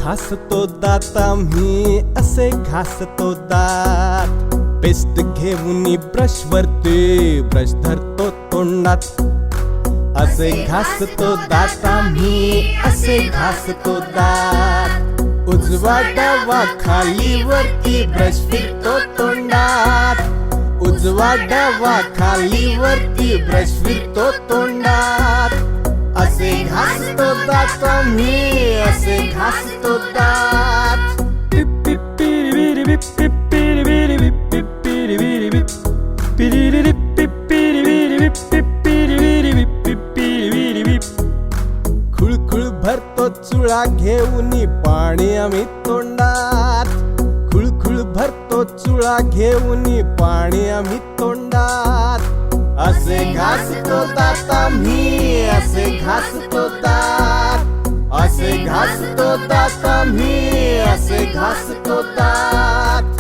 घासतो दात आम्ही, असे घासतो दात. पेस्ट घेऊन ब्रशवरती ब्रश धरतो तोंडात. असे घासतो दात आम्ही, असे घासतो दात. उजवा डावा खाली वरती ब्रश फिरतो तोंडात. उजवा डावा खाली वरती ब्रश फिरतो तोंडात. असे घासतो दात आम्ही, असे घासतो दात. खुळखुळ भरतो चुळा घेऊन पाणी आम्ही तोंडात. खुळखुळ भरतो चुळा घेऊन पाणी आम्ही तोंडात. असे घासतो दात आम्ही, असे घासतो दात. असे घासतो दात आम्ही, असे घासतो दात.